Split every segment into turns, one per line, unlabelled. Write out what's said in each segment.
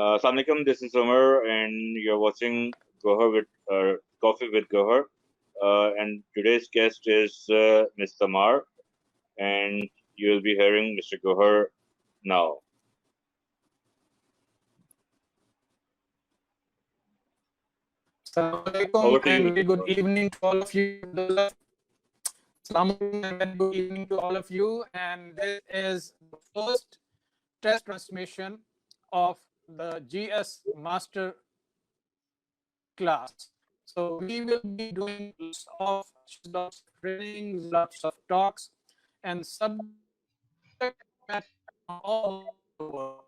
Assalamu alaikum, this is Umar, and you're watching Gohar with Coffee with Gohar. And today's guest is Ms. Tamar, and you'll be hearing Mr. Gohar now.
Assalamu alaikum
Over to
and
you.
very good evening to all of you. Assalamu alaikum and very good evening to all of you. And this is the first test transmission of the GS Master class. So we will be doing lots of trainings, lots of talks, and subject matter from all over the world.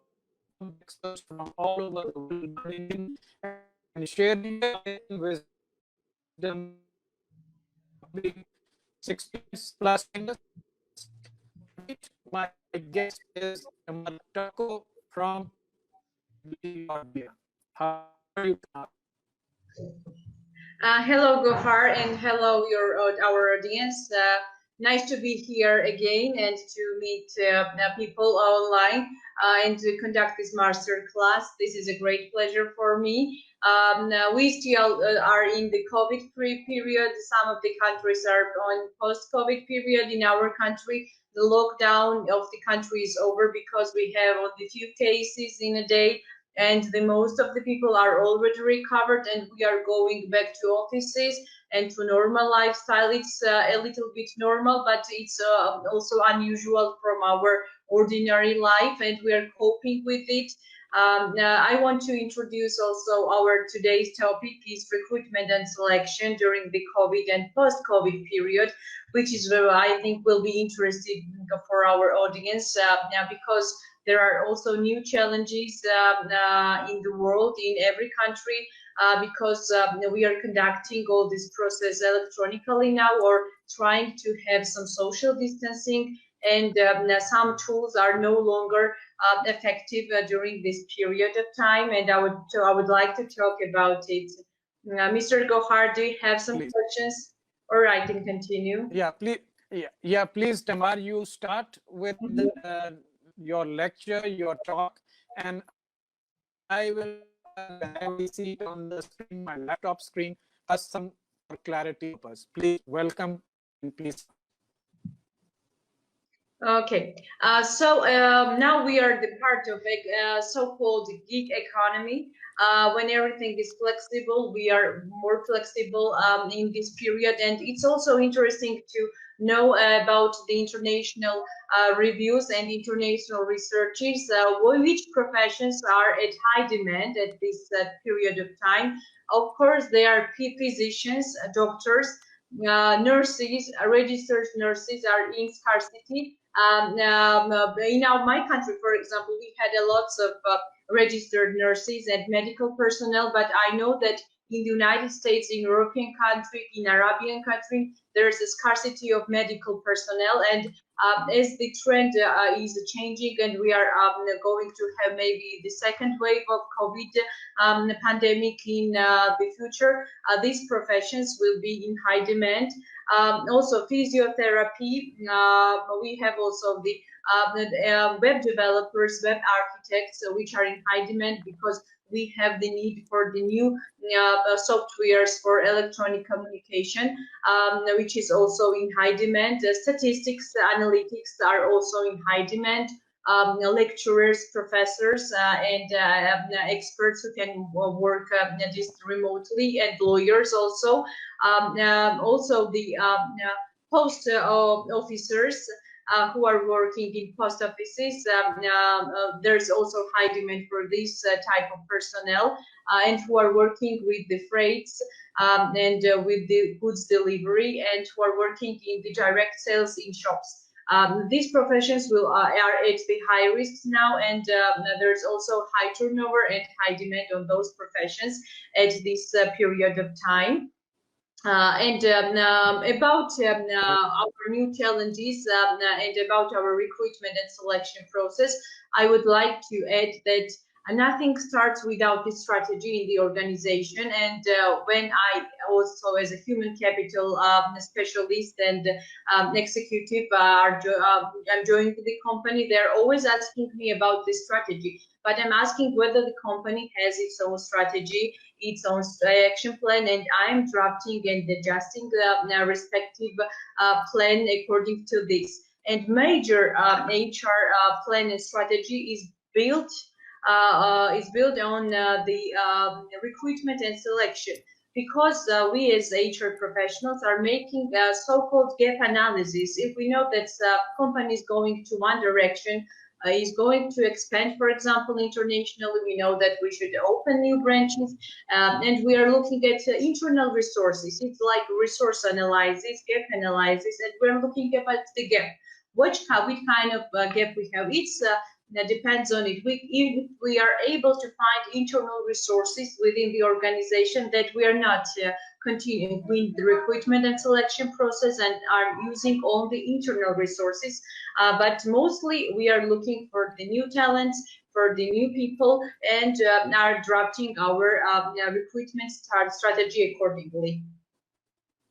Experts from all over the world bringing and sharing their wisdom, 6 plus fingers. My guest is Tamar Tako from Georgia. How are you?
Hello, Gohar, and hello, our audience. Nice to be here again and to meet people online and to conduct this master class. This is a great pleasure for me. We still are in the COVID period. Some of the countries are on post-COVID period. In our country, the lockdown of the country is over because we have only few cases in a day, and the most of the people are already recovered, and we are going back to offices and to normal lifestyle. It's a little bit normal, but it's also unusual from our ordinary life, and we are coping with it. I want to introduce also our today's topic is recruitment and selection during the COVID and post-COVID period, which is where I think will be interesting for our audience because there are also new challenges in the world, in every country, because we are conducting all this process electronically now, or trying to have some social distancing, and some tools are no longer effective during this period of time, and I would like to talk about it. Mr. Gohar, do you have some questions? Or I can continue.
Yeah, please. Yeah, please, Tamar, you start with your lecture, your talk, and I will have a seat on the screen, my laptop screen, as some for clarity purpose. Please welcome and please.
Okay, so now we are the part of a so-called gig economy. When everything is flexible, we are more flexible in this period, and it's also interesting to know about the international reviews and international researches, which professions are at high demand at this period of time. Of course, there are physicians, doctors, nurses, registered nurses are in scarcity. In my country, for example, we had lots of registered nurses and medical personnel, but I know that in the United States, in European country, in Arabian country, there is a scarcity of medical personnel, and as the trend is changing, and we are going to have maybe the second wave of COVID pandemic in the future, these professions will be in high demand. Also physiotherapy, we have also the web developers, web architects, which are in high demand because we have the need for the new softwares for electronic communication, which is also in high demand. Statistics, analytics are also in high demand. Lecturers, professors, and experts who can work just remotely, and lawyers also. Also the post officers who are working in post offices. There's also high demand for this type of personnel, and who are working with the freights and with the goods delivery, and who are working in the direct sales in shops. These professions are at the high risks now, and there's also high turnover and high demand on those professions at this period of time. About our new challenges and about our recruitment and selection process, I would like to add that And nothing starts without the strategy in the organization. And when I also, as a human capital specialist and executive, I'm joining the company, they're always asking me about the strategy. But I'm asking whether the company has its own strategy, its own action plan, and I'm drafting and adjusting the respective plan according to this. And major HR plan and strategy is built on the recruitment and selection, because we as HR professionals are making so-called gap analysis. If we know that company is going to one direction, is going to expand, for example, internationally, we know that we should open new branches, and we are looking at internal resources. It's like resource analysis, gap analysis, and we're looking at the gap. Which kind of gap we have? That depends on it. If we are able to find internal resources within the organization, that we are not continuing with the recruitment and selection process and are using all the internal resources, but mostly we are looking for the new talents, for the new people, and are drafting our recruitment strategy accordingly.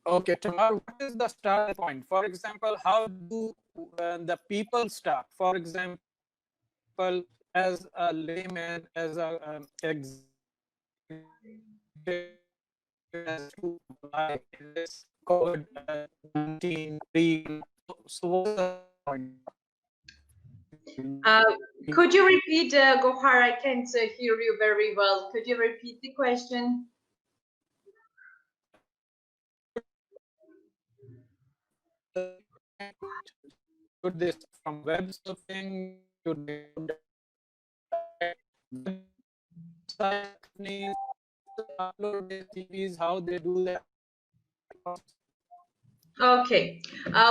Okay, Tamar, what is the starting point? For example, how do the people start? For example, as a layman, as a executive, has to apply in this COVID-19 period. So what's the starting point?
Uh, could you repeat, Gohar? I can't hear you very well. Could you repeat the question?
Should they start from web surfing? Should they go direct website companies upload their CVs? How they do that?
Okay,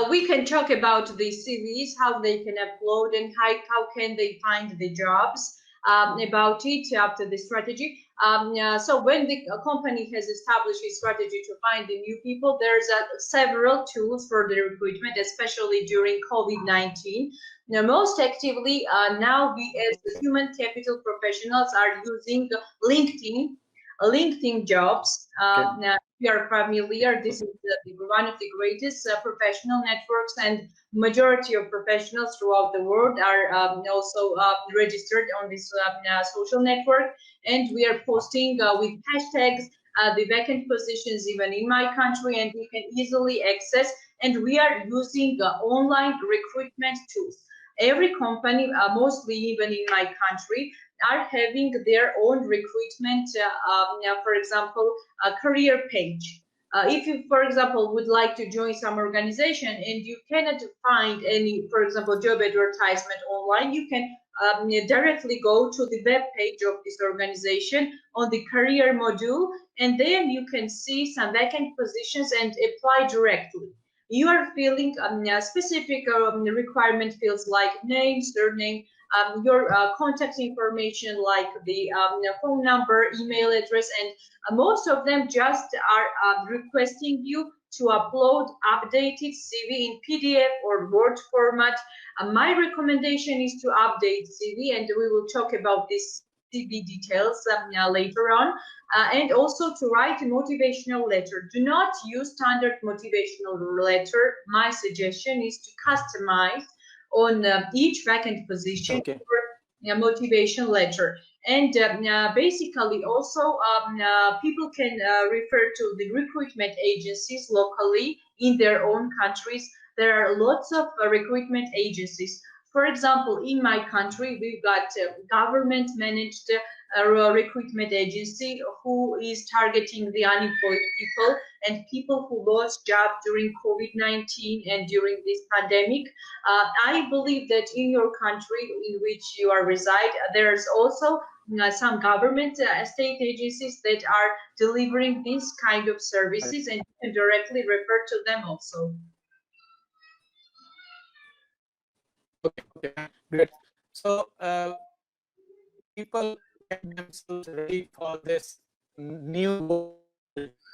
we can talk about the CVs, how they can upload, and how can they find the jobs. About it after the strategy. So when the company has established a strategy to find the new people, there's several tools for the recruitment, especially during COVID-19. Now, most actively now we as the human capital professionals are using LinkedIn jobs. Now, if you are familiar, this is one of the greatest professional networks, and majority of professionals throughout the world are also registered on this social network, and we are posting with hashtags the vacant positions even in my country, and you can easily access, and we are using online recruitment tools. Every company, mostly even in my country, are having their own recruitment, for example, a career page. If you, for example, would like to join some organization and you cannot find any, for example, job advertisement online, you can directly go to the web page of this organization on the career module, and then you can see some vacant positions and apply directly. You are filling specific requirement fields like name, surname, your contact information like the phone number, email address, and most of them just are requesting you to upload updated CV in PDF or Word format. My recommendation is to update CV, and we will talk about this CV details later on. And also to write a motivational letter. Do not use standard motivational letter. My suggestion is to customize on each vacant position for a motivation letter. And basically also people can refer to the recruitment agencies locally in their own countries. There are lots of recruitment agencies. For example, in my country, we've got government managed recruitment agency who is targeting the unemployed people and people who lost jobs during COVID-19 and during this pandemic. I believe that in your country in which you are reside, there's also some government state agencies that are delivering this kind of services, and you can directly refer to them also.
Okay, great. So people get themselves ready for this new world.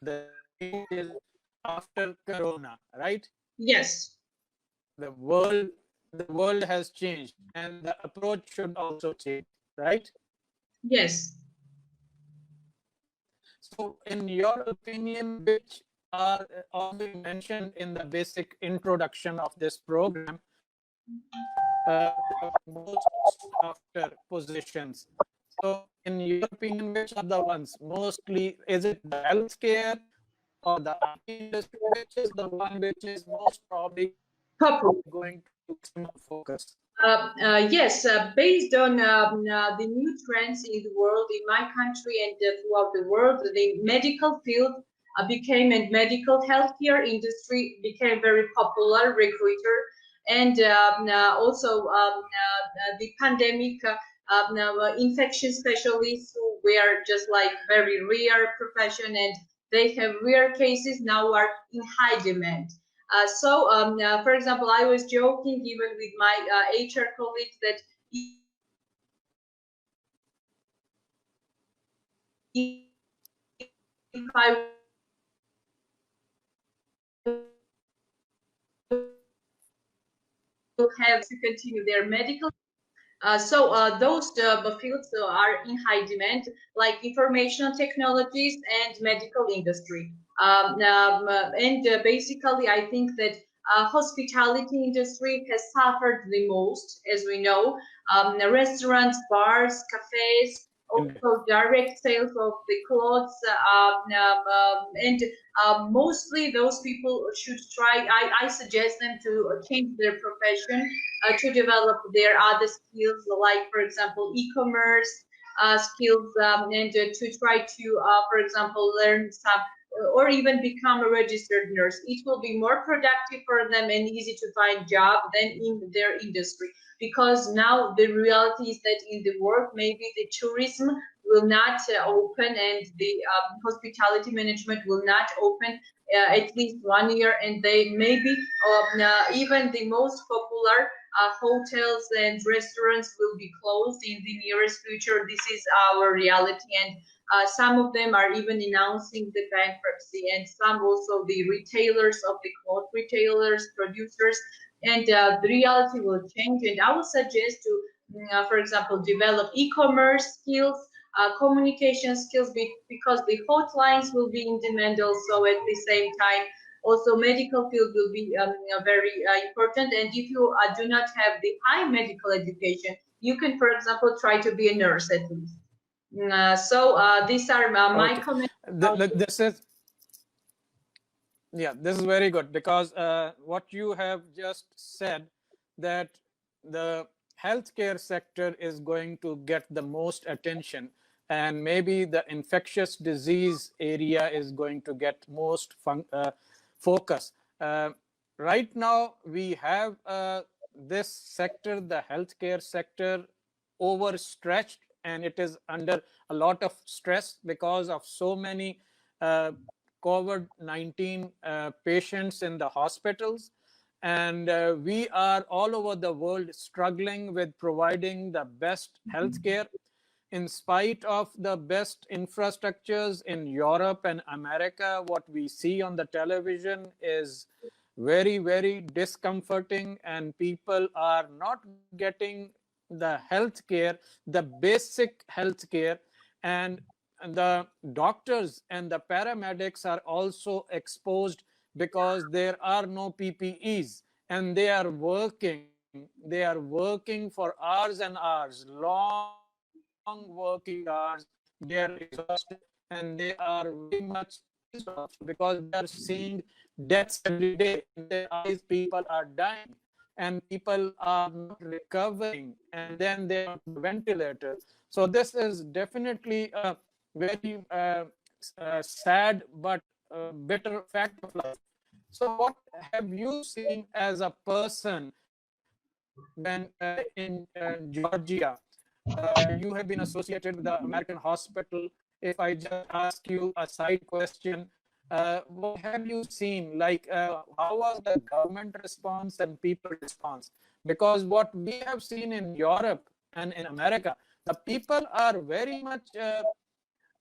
The change is after Corona, right?
Yes.
The world has changed, and the approach should also change, right?
Yes.
So, in your opinion, which are, as we mentioned in the basic introduction of this program, the most sought after positions. So, in your opinion, which are the ones mostly? Is it the healthcare or the IT industry? Which is the one which is most probably going to get maximum focus?
Yes, based on the new trends in the world, in my country and throughout the world, the medical field became, and medical healthcare industry became very popular recruiter, and also the pandemic infection specialists who were just like very rare profession, and they have rare cases now are in high demand. For example, I was joking even with my HR colleagues that if I will have to continue their medical. Those fields are in high demand, like information technologies and medical industry. Basically, I think that hospitality industry has suffered the most, as we know. Restaurants, bars, cafes, also direct sales of the clothes, and mostly those people should try. I suggest them to change their profession to develop their other skills, like, for example, e-commerce skills, and to try to, for example, learn some or even become a registered nurse. It will be more productive for them and easy to find job than in their industry. Because now the reality is that in the work, maybe the tourism will not open, and the hospitality management will not open at least 1 year, and they maybe even the most popular hotels and restaurants will be closed in the nearest future. This is our reality, and some of them are even announcing the bankruptcy, and some also the retailers of the cloth retailers, producers, and the reality will change. And I would suggest to, for example, develop e-commerce skills, communication skills, because the hotlines will be in demand also at the same time. Also, medical field will be very important. And if you do not have the high medical education, you can, for example, try to be a nurse at least. These are my
Okay.
comments.
This is, yeah, this is very good, because what you have just said, that the healthcare sector is going to get the most attention, and maybe the infectious disease area is going to get most focus. Right now, we have this sector, the healthcare sector, overstretched, and it is under a lot of stress because of so many COVID-19 patients in the hospitals. And we are all over the world struggling with providing the best healthcare, in spite of the best infrastructures in Europe and America. What we see on the television is very, very discomforting, and people are not getting the health care, the basic health care. And the doctors and the paramedics are also exposed, because there are no PPEs, and they are working for hours and hours, long working hours. They are exhausted, and they are very much pissed off also, because they are seeing deaths every day. In their eyes, people are dying, and people are not recovering, and then they are on the ventilator. So this is definitely a very sad but bitter fact of life. So what have you seen as a person when in Georgia you have been associated with the American hospital? If I just ask you a side question, what have you seen? Like, how was the government response and people response? Because what we have seen in Europe and in America, the people are very much,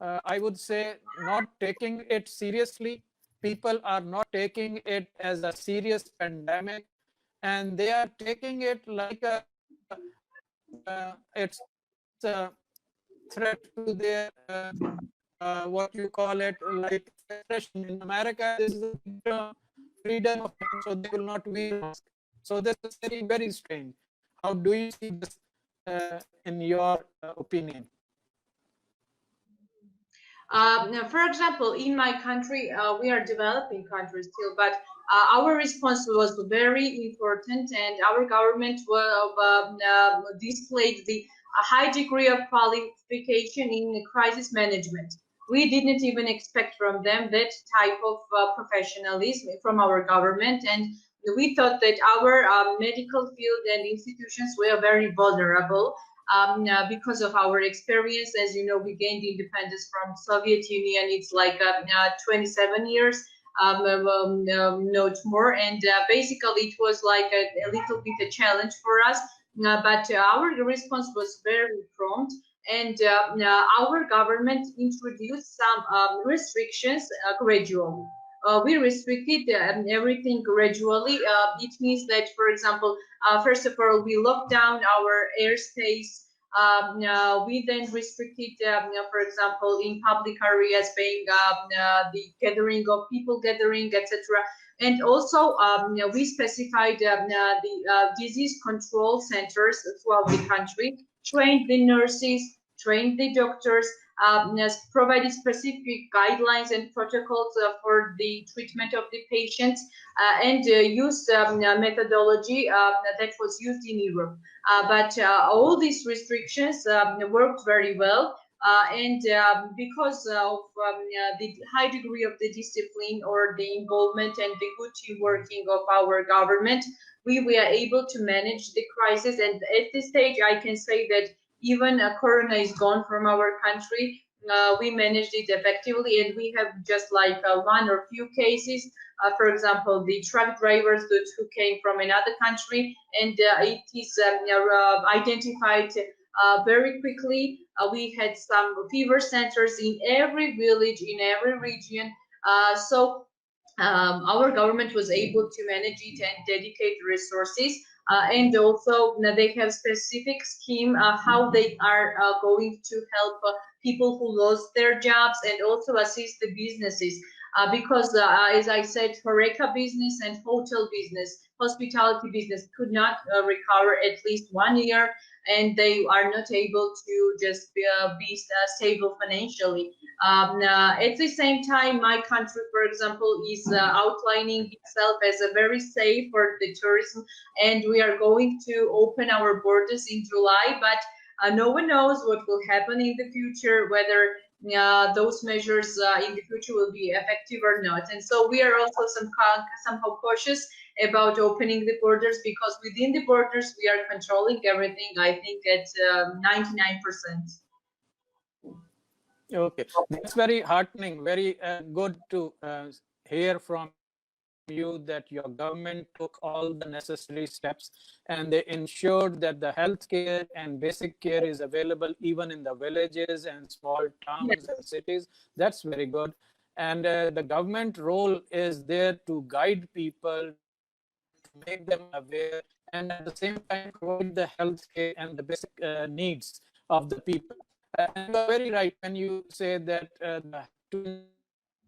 I would say, not taking it seriously. People are not taking it as a serious pandemic, and they are taking it like it's a threat to their what you call it, like expression. In America, this is a big term, freedom of expression, so they will not wear mask. So this is very, very strange. How do you see this in your opinion?
For example, in my country, we are developing country still, but our response was very important, and our government displayed the a high degree of qualification in crisis management. We didn't even expect from them that type of professionalism from our government, and we thought that our medical field and institutions were very vulnerable because of our experience. As you know, we gained independence from Soviet Union. It's like 27 years, not more. And basically, it was like a little bit a challenge for us. But our response was very prompt. And our government introduced some restrictions gradually. We restricted everything gradually. It means that, for example, first of all, we locked down our airspace. We then restricted, for example, in public areas, being the gathering of people gathering, etc. And also, we specified the disease control centers throughout the country, trained the nurses, trained the doctors, provided specific guidelines and protocols for the treatment of the patients, and used methodology that was used in Europe. But all these restrictions worked very well. And because of the high degree of the discipline or the involvement and the good team working of our government, we were able to manage the crisis. And at this stage, I can say that even Corona is gone from our country, we managed it effectively, and we have just like one or few cases. For example, the truck drivers who came from another country, and it is identified very quickly. We had some fever centers in every village, in every region. So our government was able to manage it and dedicate resources. And also they have specific scheme how they are going to help people who lost their jobs, and also assist the businesses. Because as I said, Horeca business and hotel business, hospitality business could not recover at least 1 year, and they are not able to just be stable financially. At the same time, my country, for example, is outlining itself as a very safe for the tourism, and we are going to open our borders in July. But no one knows what will happen in the future, whether those measures in the future will be effective or not. And so we are also somehow cautious about opening the borders, because within the borders we are controlling everything, I think, at 99%.
Okay, that's very heartening, very good to hear from you that your government took all the necessary steps and they ensured that the health care and basic care is available even in the villages and small towns and
Yes.
cities. That's very good. And the government role is there to guide people, to make them aware, and at the same time provide the health care and the basic needs of the people. And you are very right when you say that the tourism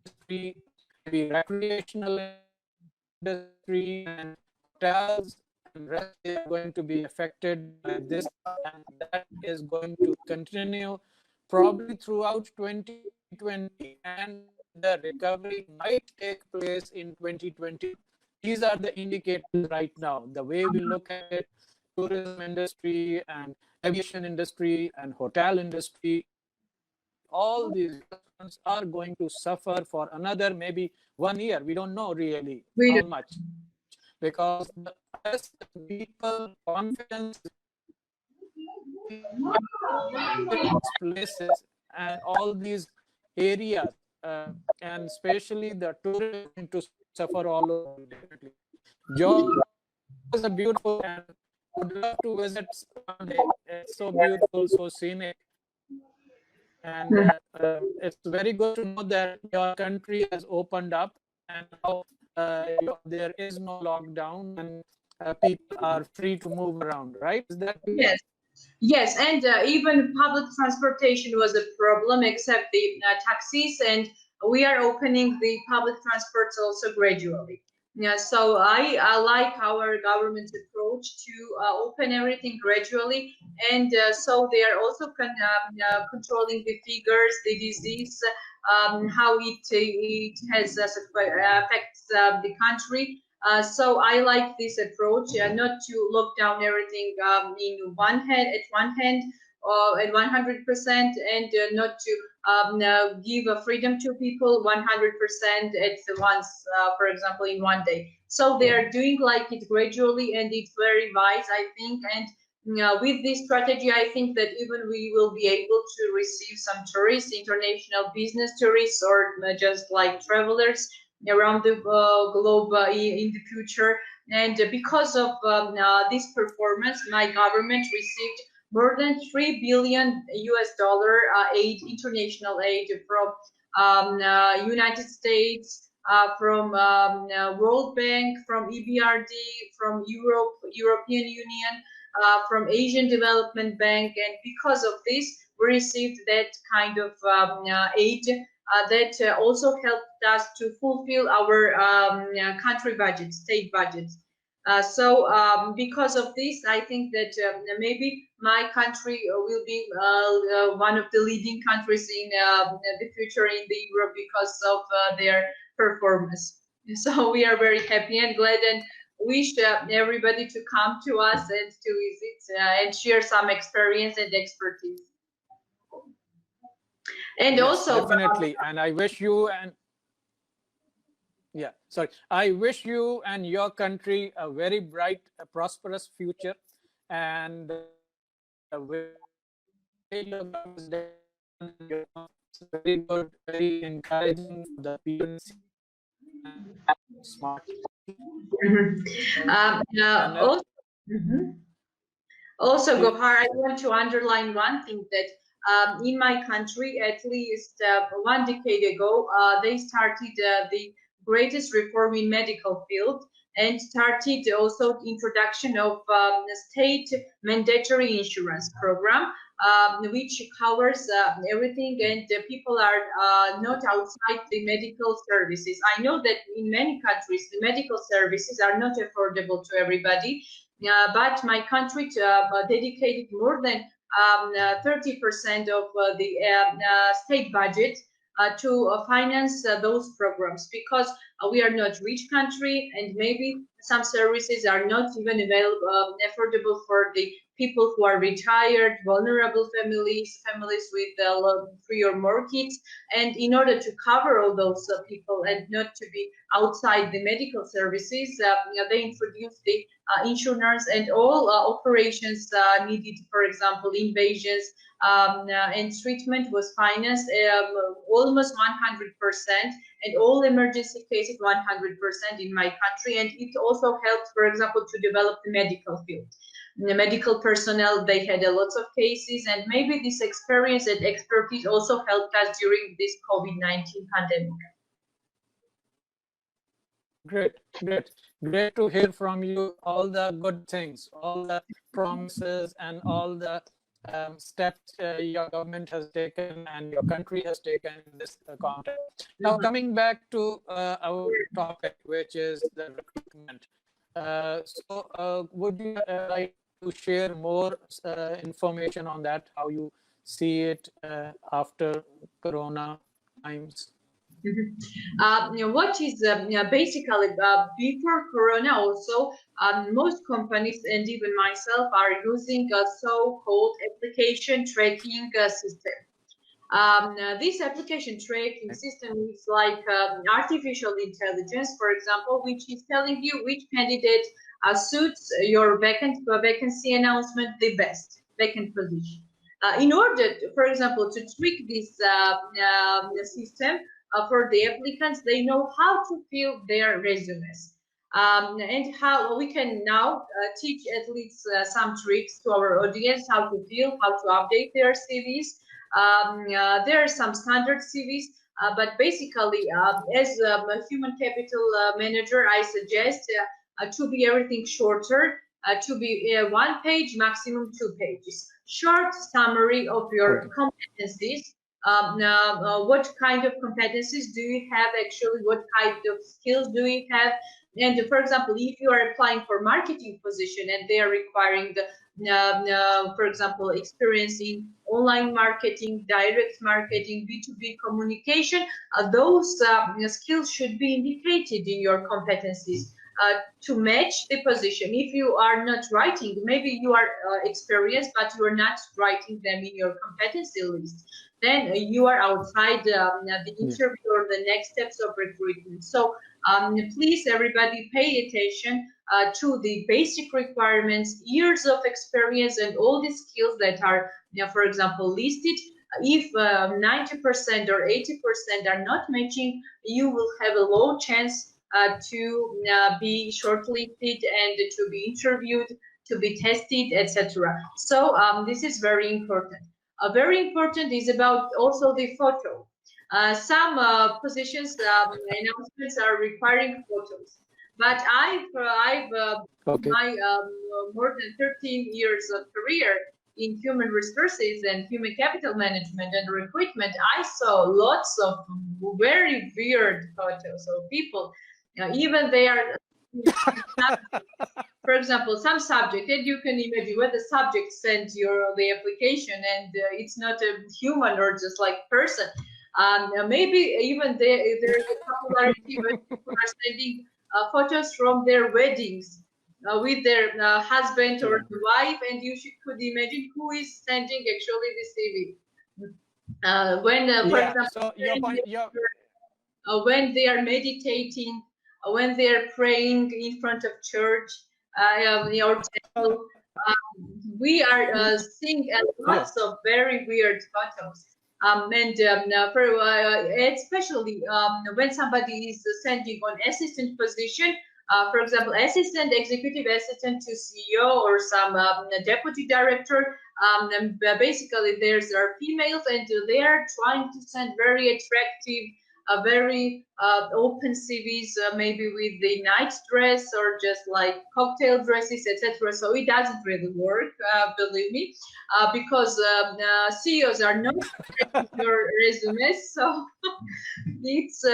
industry, maybe recreational industry, and hotels and rest, they are going to be affected by this, and that is going to continue probably throughout 2020, and the recovery might take place in 2021. These are the indicators right now. The way we look at it, tourism industry and aviation industry and hotel industry, all these restaurants are going to suffer for another maybe 1 year. We don't know really how much, because unless the people confidence is restored in all these places and all these areas, and especially the tourism is going to suffer all over definitely. Johor is a beautiful, and would love to visit one day. It's so beautiful, so scenic, and it's very good to know that your country has opened up, and now there is no lockdown, and people are free to move around, right? Is that correct?
Yes. Yes, and even public transportation was a problem, except the taxis, and we are opening the public transports also gradually. Yeah, so I like our government's approach to open everything gradually, and so they are also controlling the figures, the disease, how it has affects the country. So I like this approach, not to lock down everything in one hand at one hand at 100%, and not to give a freedom to people 100% at once, for example, in one day. So they are doing like it gradually, and it's very wise, I think. And with this strategy, I think that even we will be able to receive some tourists, international business tourists, or just like travelers around the globe in the future. And because of this performance, my government received more than 3 billion US dollar aid, international aid from United States, from World Bank, from EBRD, from European Union, from Asian Development Bank, and because of this, we received that kind of aid that also helped us to fulfill our country budget, state budget. Because of this, I think that maybe my country will be one of the leading countries in the future in the Europe because of their performance. So we are very happy and glad, and wish everybody to come to us and to visit and share some experience and expertise. And
Yes,
also,
definitely. And I wish you and yeah, sorry. I wish you and your country a very bright, prosperous future. And with the way your government is done, and your it's very good, very encouraging for the people in city and smart
mhm.
manner.
Also, mhm. Also, Gohar, I want to underline one thing that in my country, at least 1 decade ago, they started the greatest reform in medical field, and started also introduction of the state mandatory insurance program, which covers everything, and people are not outside the medical services. I know that in many countries, the medical services are not affordable to everybody, but my country dedicated more than 30% of the state budget to finance those programs, because we are not rich country, and maybe some services are not even available, affordable for the people who are retired, vulnerable families, families with 3 or more kids. And in order to cover all those people and not to be outside the medical services, they introduced the insurance, and all operations needed, for example, invasions and treatment was financed almost 100%, and all emergency cases 100% in my country. And it also helped, for example, to develop the medical field. The medical personnel, they had a lot of cases, and maybe this experience and expertise also helped us during this COVID-19 pandemic.
Great, great, great to hear from you all the good things, all the promises, and all the steps your government has taken and your country has taken in this context. Now, coming back to our topic, which is the recruitment. Would you like to share more information on that, how you see it after Corona times?
What is basically before Corona also, most companies and even myself are using a so-called application tracking system. This application tracking system is like artificial intelligence, for example, which is telling you which candidate suits your vacancy announcement the best, vacant position. In order, for example, to tweak this system for the applicants, they know how to fill their resumes. And how we can now teach at least some tricks to our audience, how to fill, how to update their CVs. There are some standard CVs, but basically, as a human capital manager, I suggest to be everything shorter, to be 1 page, maximum 2 pages. Short summary of your competencies. What kind of competencies do you have actually? What kind of skills do you have? And for example, if you are applying for marketing position and they are requiring for example, experience in online marketing, direct marketing, B2B communication, those skills should be indicated in your competencies to match the position. If you are not writing, maybe you are experienced, but you are not writing them in your competency list, then you are outside the interview or the next steps of recruitment. So please, everybody, pay attention to the basic requirements, years of experience, and all the skills that are, for example, listed. If 90% or 80% are not matching, you will have a low chance to be shortlisted and to be interviewed, to be tested, etc. So this is very important. Very important is about also the photo. Some positions announcements are requiring photos, but I've my more than 13 years of career in human resources and human capital management and recruitment, I saw lots of very weird photos of people. Even they are, for example, some subject, and you can imagine when the subject sends the application and it's not a human or just like person. Maybe even there's a popularity when people are sending photos from their weddings with their husband or wife, and you could imagine who is sending actually the CV. For example,
So
when they are meditating, when they are praying in front of church or temple, we are seeing lots of very weird photos. Especially when somebody is sending on assistant position, for example, assistant, executive assistant to CEO or some deputy director. Basically, there's are females, and they are trying to send very attractive, very open CVs, maybe with the night dress or just like cocktail dresses, etc. So it doesn't really work, believe me, because CEOs are not your resumes. So it's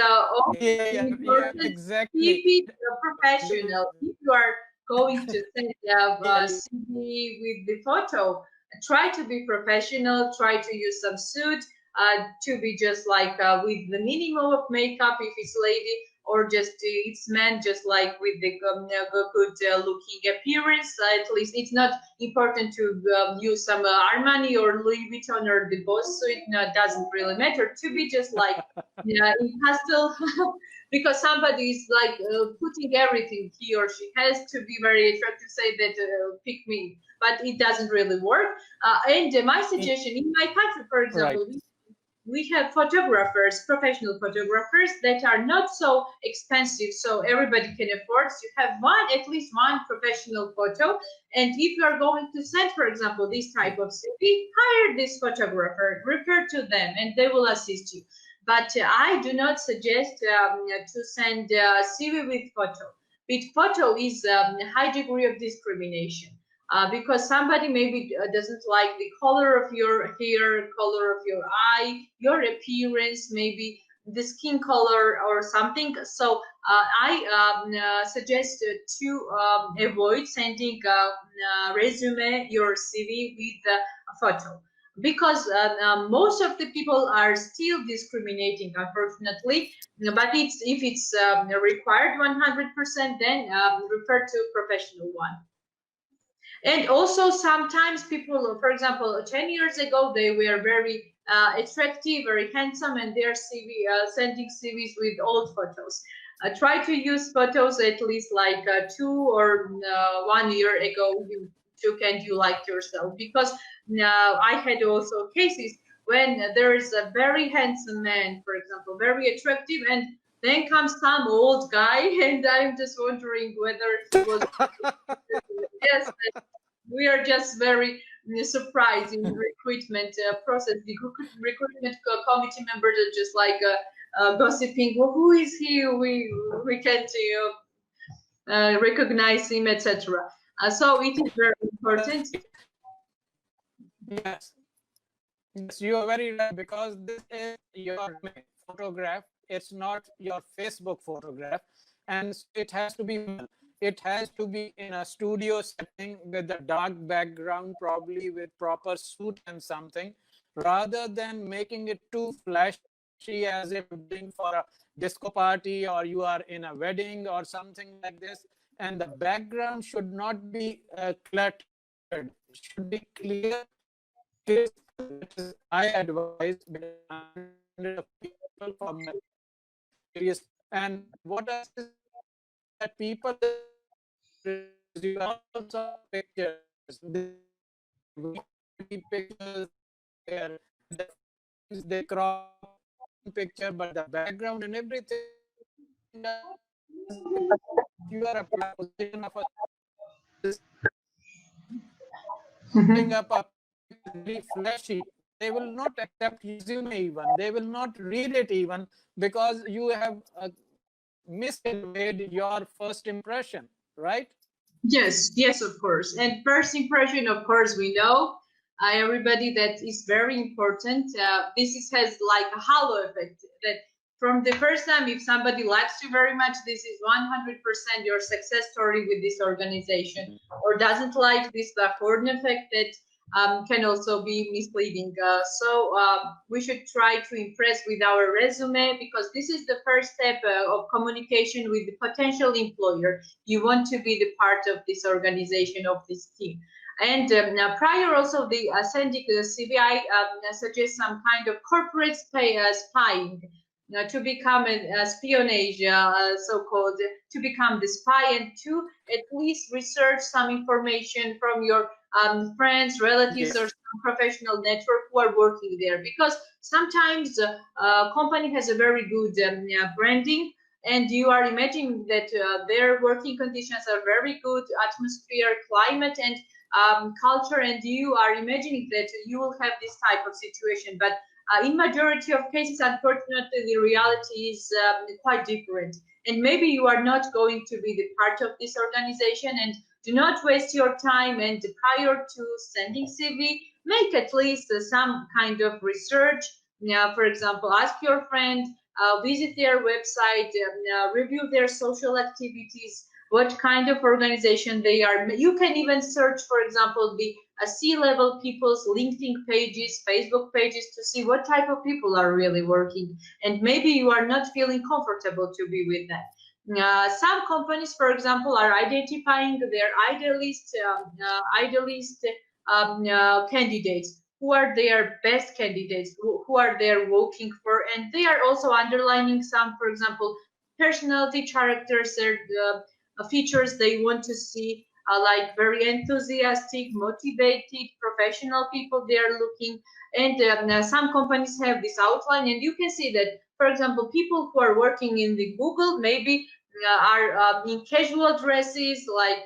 important.
exactly.
Keep it professional. If you are going to send a CV with the photo, try to be professional. Try to use some suit. To be just like with the minimum of makeup if it's lady, or just it's men just like with the good looking appearance. At least it's not important to use some Armani or Louis Vuitton or the Boss, so it doesn't really matter to be just like in pastel. Because somebody is like putting everything he or she has to be very attractive, say that pick me, but it doesn't really work. And my suggestion in my country, for example, we have photographers, professional photographers that are not so expensive, so everybody can afford to have at least one professional photo. And if you are going to send, for example, this type of CV, hire this photographer, refer to them, and they will assist you. But I do not suggest to send CV with photo. With photo is a high degree of discrimination. Because somebody maybe doesn't like the color of your hair, color of your eye, your appearance, maybe the skin color or something. So I suggest to avoid sending resume, your CV with a photo. Because most of the people are still discriminating, unfortunately. But if it's required 100%, then refer to professional one. And also sometimes people, for example, 10 years ago, they were very attractive, very handsome, and they're sending CVs with old photos. Try to use photos at least like 2 or 1 year ago you took and you liked yourself. Because I had also cases when there is a very handsome man, for example, very attractive, and then comes some old guy, and I'm just wondering whether he was. Yes, we are just very surprised in the recruitment process. The recruitment committee members are just like gossiping. Well, who is he? We can't recognize him, etc. So it is very important.
Yes. Yes, you are very right, because this is your resume photograph. It's not your Facebook photograph. And so it has to be well. It has to be in a studio setting with a dark background, probably with proper suit and something, rather than making it too flashy as if doing for a disco party or you are in a wedding or something like this. And the background should not be cluttered. It should be clear, crystal. That is, I advise, because hundreds of people for my various projects. And what else is that people is doing that they are using all sorts of pictures. They are using weekend pictures. They are with their friends. They crop one picture, but the background and everything does not match. As if you are applying for a position of a senior assistant, and you are putting up a picture which is very flashy. They will not accept resume even. They will not read it even, because you have misconveyed your first impression, right?
Yes, yes, of course. And first impression, of course, we know everybody that is very important. This is, has like a halo effect that from the first time, if somebody likes you very much, this is 100% your success story with this organization. Or doesn't like this, the Ford effect that can also be misleading. So we should try to impress with our resume, because this is the first step of communication with the potential employer. You want to be the part of this organization, of this team. And now prior also the sending the CVI suggests some kind of corporate spying, to become a espionage, so-called, to become the spy, and to at least research some information from your friends, relatives, or
Yes.
some professional network who are working there. Because sometimes company has a very good branding, and you are imagining that their working conditions are very good, atmosphere, climate, and culture, and you are imagining that you will have this type of situation. But in majority of cases, unfortunately, the reality is quite different. And maybe you are not going to be the part of this organization, and do not waste your time. And prior to sending CV, make at least some kind of research. For example, ask your friend, visit their website, review their social activities, what kind of organization they are. You can even search, for example, the C-level people's LinkedIn pages, Facebook pages, to see what type of people are really working. And maybe you are not feeling comfortable to be with that. Some companies, for example, are identifying their idealist candidates. Who are their best candidates? Who are they working for? And they are also underlining some, for example, personality characters or features they want to see, like very enthusiastic, motivated, professional people they are looking. And some companies have this outline, and you can see that, for example, people who are working in the Google maybe are in casual dresses, like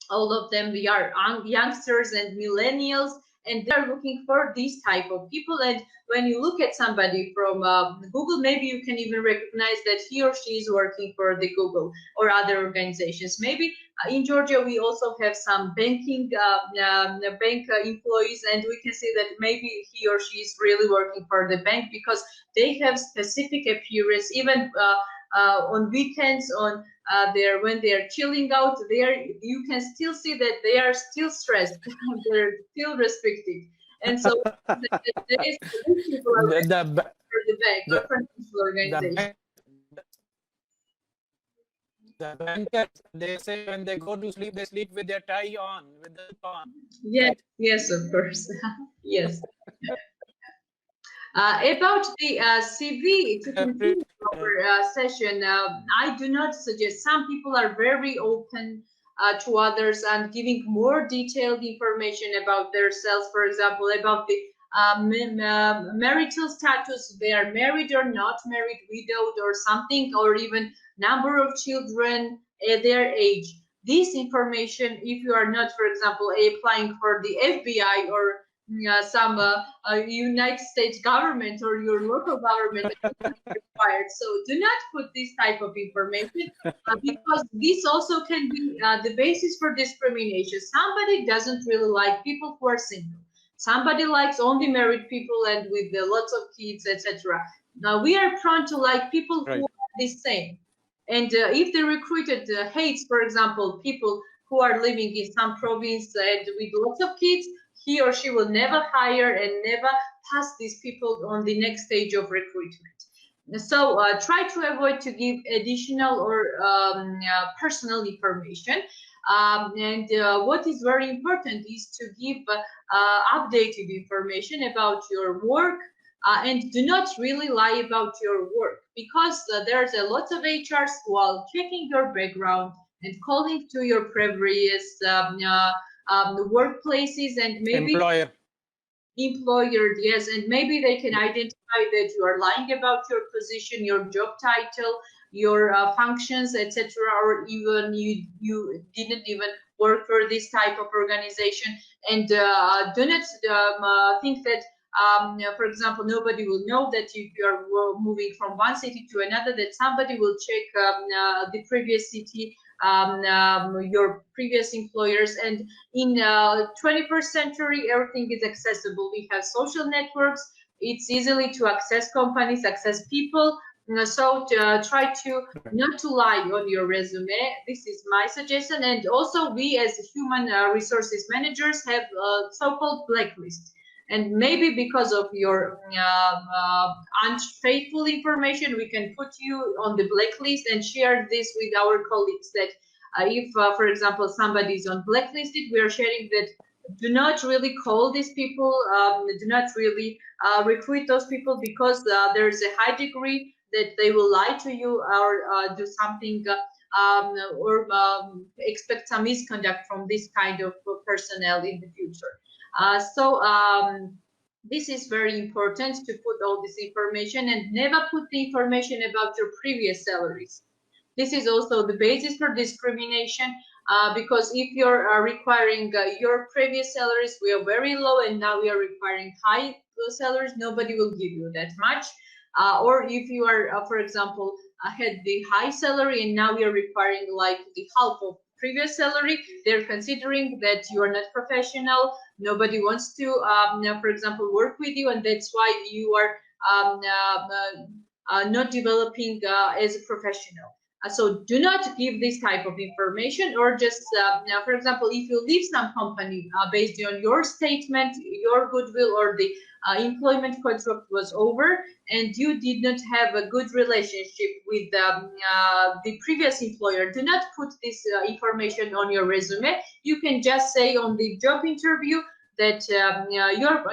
all of them, we are youngsters and millennials, and they are looking for these type of people. And when you look at somebody from Google, maybe you can even recognize that he or she is working for the Google or other organizations. Maybe in Georgia we also have some banking bank employees, and we can see that maybe he or she is really working for the bank, because they have specific appearance, even on weekends, on when they're chilling out there, you can still see that they are still stressed. They're still restricted. And so there is, these people are
the
working
the
for the bank or
the,
financial
the
organization.
bank the bankers, they say when they go to sleep, they sleep with their tie on, with the zip on,
Yes,
right?
yes, of course. Yes. About the CV, to continue our session, I do not suggest. Some people are very open to others and giving more detailed information about themselves. For example, about the marital status, they are married or not married, widowed or something, or even number of children, their age. This information, if you are not, for example, applying for the FBI or some United States government or your local government required. So do not put this type of information because this also can be the basis for discrimination. Somebody doesn't really like people who are single. Somebody likes only married people and with lots of kids, etc. Now we are prone to like people who are the same. And if the recruited hates, for example, people who are living in some province and with lots of kids, he or she will never hire and never pass these people on the next stage of recruitment. So try to avoid to give additional or personal information. And what is very important is to give updated information about your work, and do not really lie about your work, because there's a lot of HRs who are checking your background and calling to your previous workplaces and maybe employer, yes, and maybe they can identify that you are lying about your position, your job title, your functions, etc., or even you didn't even work for this type of organization. And do not think that for example, nobody will know that if you are moving from one city to another, that somebody will check the previous city, your previous employers. And in 21st century, everything is accessible. We have social networks. It's easily to access companies, access people. So try to not to lie on your resume. This is my suggestion. And also, we as human resources managers have so-called blacklist. And maybe because of your unfaithful information, we can put you on the blacklist and share this with our colleagues that if, for example, somebody is on blacklisted, we are sharing that do not really call these people, do not really recruit those people, because there is a high degree that they will lie to you or do something or expect some misconduct from this kind of personnel in the future. So this is very important to put all this information, and never put the information about your previous salaries. This is also the basis for discrimination, because if you're requiring your previous salaries were very low and now we are requiring high salaries, nobody will give you that much. Or if you are, for example, had the high salary and now you're requiring like the half of previous salary, they're considering that you are not professional. Nobody wants to, for example, work with you, and that's why you are not developing as a professional. So do not give this type of information, or just, for example, if you leave some company based on your statement, your goodwill, or the employment contract was over, and you did not have a good relationship with the previous employer, do not put this information on your resume. You can just say on the job interview that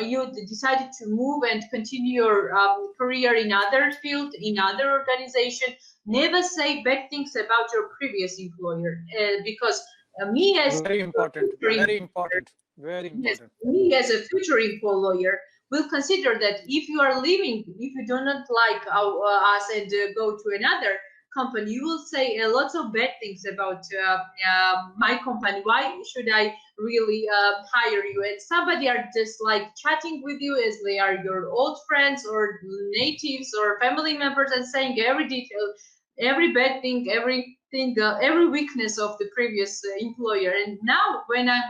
you decided to move and continue your career in other field, in other organization. Never say bad things about your previous employer, because me as
very important,
yes, me as a future employer will consider that if you are leaving, if you do not like us and go to another company, you will say a lot of bad things about my company. Why should I really hire you? And somebody are just like chatting with you as they are your old friends or natives or family members, and saying every detail, every bad thing, everything, every weakness of the previous employer. And now when I'm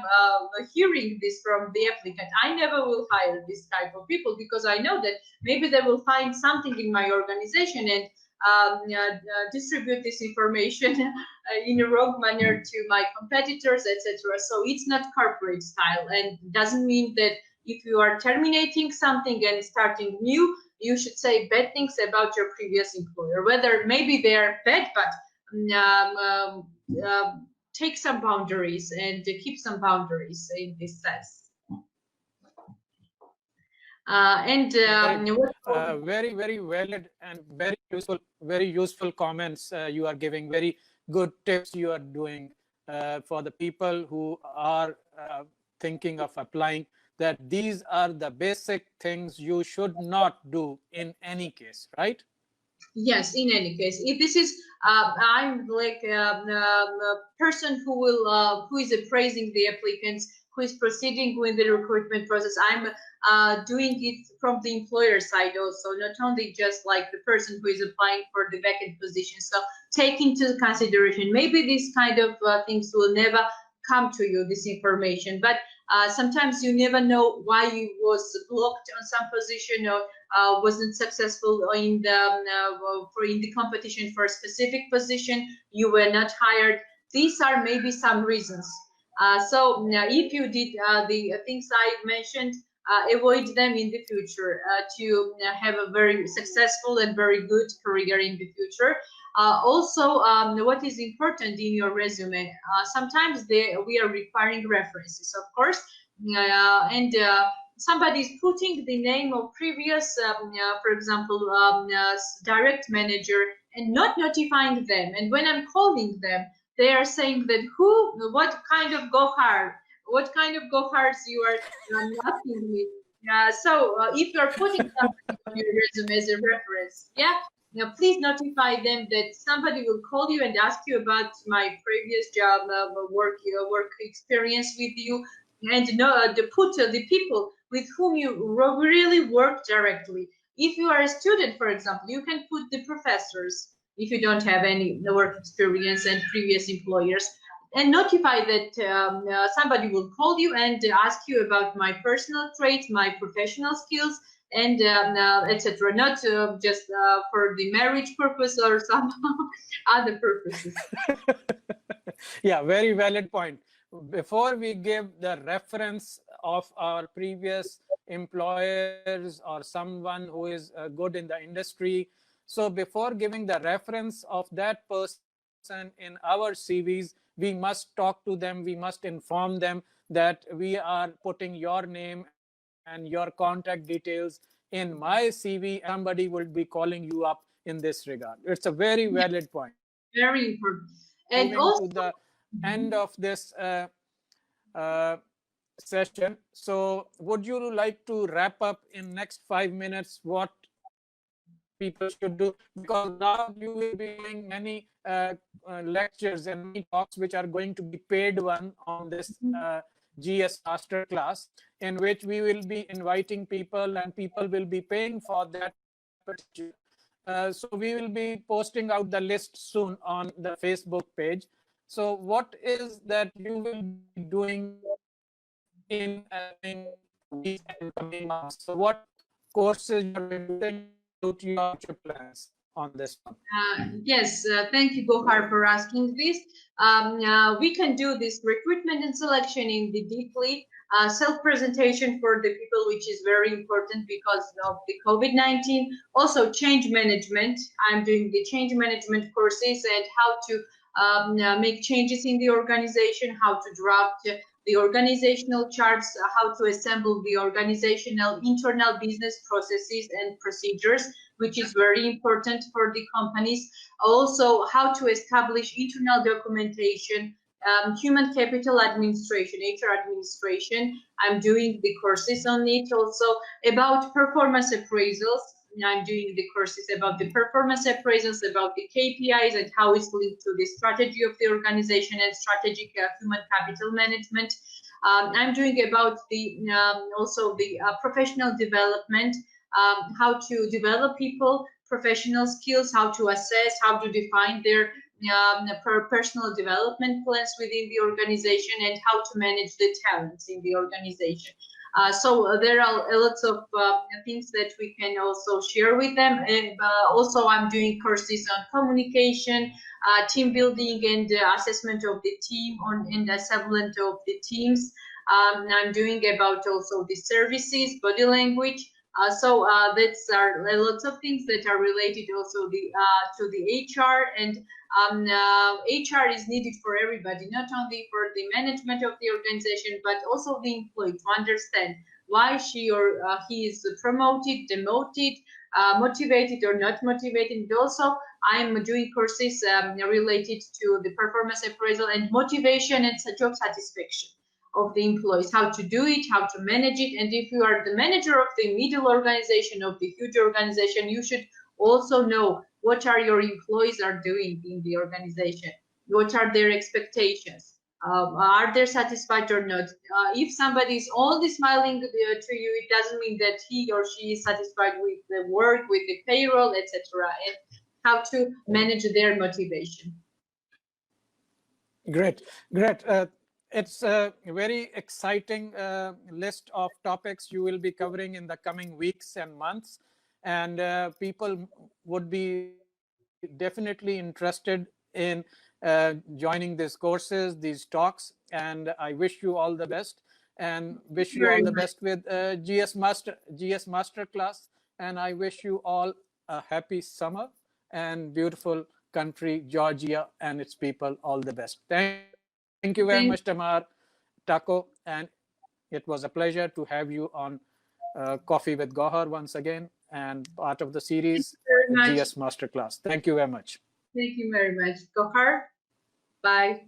hearing this from the applicant, I never will hire this type of people, because I know that maybe they will find something in my organization and distribute this information in a wrong manner to my competitors, etc. So it's not corporate style, and doesn't mean that if you are terminating something and starting new, you should say bad things about your previous employer, whether maybe they're bad, but take some boundaries and keep some boundaries in this sense.
Very, very valid and very useful comments you are giving. Very good tips you are doing for the people who are thinking of applying, that these are the basic things you should not do in any case, right?
Yes, in any case, if this is, I'm like a person who will, who is appraising the applicants, who is proceeding with the recruitment process. I'm doing it from the employer side also, not only just like the person who is applying for the vacant position. So take into consideration, maybe these kind of things will never come to you, this information, but sometimes you never know why you was blocked on some position or wasn't successful in the competition for a specific position. You were not hired. These are maybe some reasons. So if you did the things I mentioned, avoid them in the future to have a very successful and very good career in the future. Also, what is important in your resume? Sometimes we are requiring references, of course, and somebody is putting the name of previous, for example, direct manager and not notifying them. And when I'm calling them, they are saying that what kind of what kind of Gohars you are asking me. So if you are putting somebody on your resume as a reference, yeah, please notify them that somebody will call you and ask you about my previous job, work experience with you, and to put the people with whom you really work directly. If you are a student, for example, you can put the professors if you don't have any work experience and previous employers, and notify that somebody will call you and ask you about my personal traits, my professional skills, and etc. Not just for the marriage purpose or some other purposes.
Yeah, very valid point. Before we give the reference of our previous employers or someone who is good in the industry, so before giving the reference of that person in our CVs, we must talk to them, we must inform them that we are putting your name and your contact details in my CV, and somebody will be calling you up in this regard. It's a very
Yeah,
valid point.
very important. And
Moving to
also,
the end of this uh, session. So would you like to wrap up in next 5 minutes what people should do? Because now you will be doing many lectures and many talks which are going to be paid one on this GS master class, in which we will be inviting people and people will be paying for that particular. So we will be posting out the list soon on the Facebook page. So what is that you will be doing in coming weeks and coming months? So what courses you are doing? Do tell me about your future plans on this one.
yes, thank you, Gohar, for asking this. We can do this recruitment and selection in the deeply self-presentation for the people, which is very important because of the COVID-19. Also, change management. I'm doing the change management courses and how to make changes in the organization, how to draft the organizational charts, how to assemble the organizational internal business processes and procedures, which is very important for the companies. Also, how to establish internal documentation, human capital administration, HR administration. I'm doing the courses on it. Also, about performance appraisals. I'm doing the courses about the performance appraisals, about the KPIs and how it's linked to the strategy of the organization and strategic human capital management. I'm doing about the also the professional development, how to develop people, professional skills, how to assess, how to define their personal development plans within the organization, and how to manage the talents in the organization. So there are lots of things that we can also share with them. And also, I'm doing courses on communication, team building, and assessment of the team and assessment of the teams. I'm doing about also the services, body language. So that's are lots of things that are related also to the HR, and HR is needed for everybody, not only for the management of the organization, but also the employee to understand why she or he is promoted, demoted, motivated or not motivated. And also, I'm doing courses related to the performance appraisal and motivation and job satisfaction of the employees, how to do it, how to manage it. And if you are the manager of the middle organization, of the huge organization, you should also know what are your employees are doing in the organization, what are their expectations, Are they satisfied or not? If somebody is only smiling to you, it doesn't mean that he or she is satisfied with the work, with the payroll, etc. And how to manage their motivation.
Great, great. It's a very exciting list of topics you will be covering in the coming weeks and months. And people would be definitely interested in joining these courses, these talks. And I wish you all the best and wish
Thank
you
you
all the
very
best
much.
with GS Master class. And I wish you all a happy summer and beautiful country, Georgia, and its people all the best. Thank you very much, Tamar
Thank
Tako. And it was a pleasure to have you on Coffee with Gohar once again and part of the series
you very much.
GS Masterclass. Thank you very much.
Thank you very much. Gohar, bye.